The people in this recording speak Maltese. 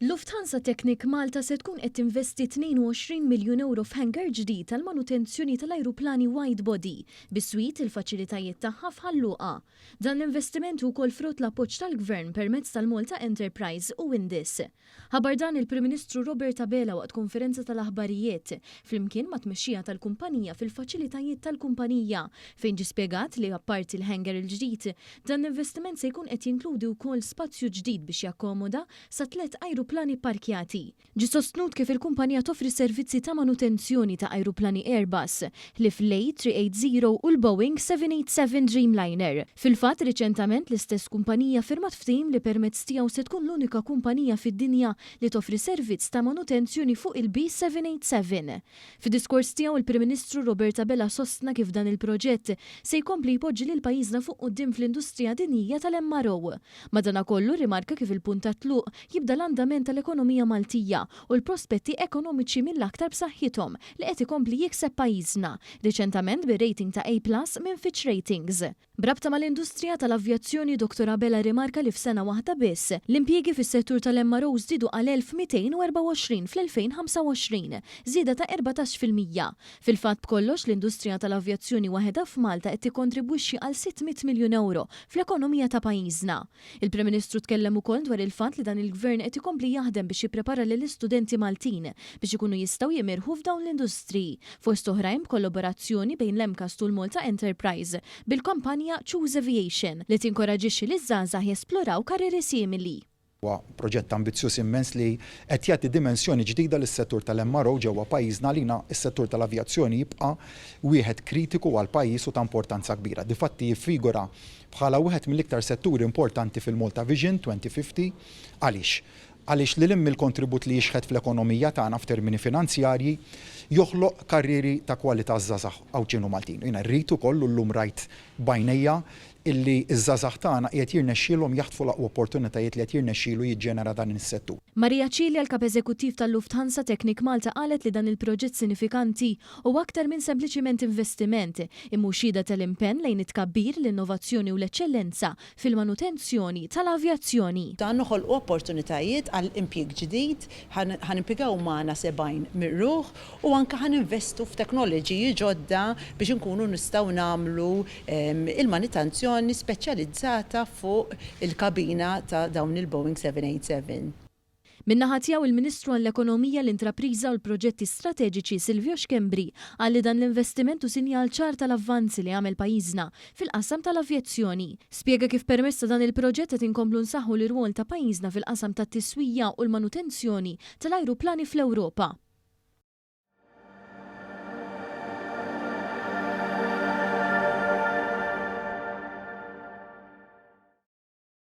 Lufthansa Technik Malta se tkun qed tinvesti 22 miljun euro f'hangar ġdid tal-manutenzjoni tal-ajruplani wide body biswit il-faċilitajiet tagħha f'Ħalluqa. Dan l-investiment ukoll frott l-appoġġ tal-Gvern permezz tal-Malta Enterprise u Windis. Ħabar dan il-Prim Ministru Robert Abela waqt konferenza tal-aħbarijiet flimkien ma' tmexxija tal-kumpanija fil-faċilitajiet tal-kumpanija fejn ġie spjegat li apparti l-hangar il-ġdid dan l-investiment se jkun qed jinkludi wkoll spazju ġdid biex jakkomoda sa 3 ajruplani parkjati. Ġi sostnut kif il-kumpanija toffri servizzi ta' manutenzjoni ta' ajruplani Airbus li fl-A380 u l-Boeing 787 Dreamliner. Fil-fatt riċentament l-istess kumpanija firmat ftehim li permezz tiegħu se tkun l-unika kumpanija fid-dinja li toffri servizz ta' manutenzjoni fuq il-B787. Fid-diskors tiegħu il-Prim Ministru Robert Abela sostna kif dan il-proġett se jkompli jpoġġi lil pajjiżna fuq quddiem fl-industrija dinjija tal-MRO. Madankollu rimarka kif il-punt ta' tluq jibda l-andament tal-ekonomija Maltija u l-prospetti ekonomiċi mill-aktar b'saħħithom li qed ikompli jikseb pajjiżna, riċentament bir-rating ta' A+ minn Fitch Ratings. Brabta mal-industrija tal-avjazzjoni Dr. Abela rimarka li f'sena waħda biss l-impjiegi fis-settur tal-MRO żdiedu għal 1224 fl-2025, żieda ta' 14%. Fil-fatt b'kollox l-industrija tal-avjazzjoni waħedha f'Malta qed tikkontribwixxi għal 600 miljun euro fl-ekonomija ta' pajjiżna. Il-Prim Ministru tkellem ukoll dwar il-fatt li dan il-Gvern qed ikompli jaħdem biex jipprepara lill-istudenti Maltin biex ikunu jistgħu jimirħu f'dawn l-industri. Fost oħrajn kollaborazzjoni bejn l-MCAS u l-Malta Enterprise bil-kampanja Choose Aviation li tinkoraġixxi liż-żgħażagħ jesploraw karrieri simili. Huwa proġett ambizzjuż immens li qed jagħti dimensjoni ġdida lis-settur tal-MRO ġewwa pajjiżna li is-settur tal-avjazzjoni jibqa' wieħed kritiku għal pajjiż u ta' importanza kbira. Difatti jiffigura bħala wieħed mill-iktar setturi importanti fil-Malta Vision 2050 għaliex li il-kontribut li jixħed fl-ekonomija tagħna f'termini finanzjarji joħloq karrieri ta' kwalità żgħażagħ Awċinu Maltin. Jiena rrid ukoll llum rajt bajnejja illi iż-żgħażagħ tagħna qiegħed jirnexxielhom jaħtfu l-aqwa opportunitajiet li qed jirnexxielu jiġġenera dan is-settur. Marija Ċili l-kap eżekuttiv tal-Lufthansa Technik Malta qalet li dan il-proġett sinifikanti u aktar minn sempliċiment investiment imma xhieda tal-impenn lejn it-tkabbir l-innovazzjoni u l-eċċellenza fil-manutenzjoni tal-avjazzjoni. Dan noħolqu opportunitajiet għal impjieg ġdid, ħanimpjegaw magħna 70 mirruħ u anke ħaninvestu f'teknoloġiji ġodda biex inkunu nistgħu nagħmlu il-manutenzjoni speċjalizzata fuq il-kabina ta' dawn il-Boeing 787. Min-naħa tiegħu il-Ministru għall-Ekonomija, l-Intrapriża u l-Proġetti Strateġiċi Silvio Xkembri qal li dan l-investiment hu sinjal ċar tal-avvanzi li għamel pajjiżna fil-qasam tal-avjazzjoni. Spjega kif permezz ta' dan il-proġett qed inkomplu nsaħħu l-irwol ta' pajjiżna fil-qasam tat-tiswija u l-manutenzjoni tal-ajruplani fl-Ewropa.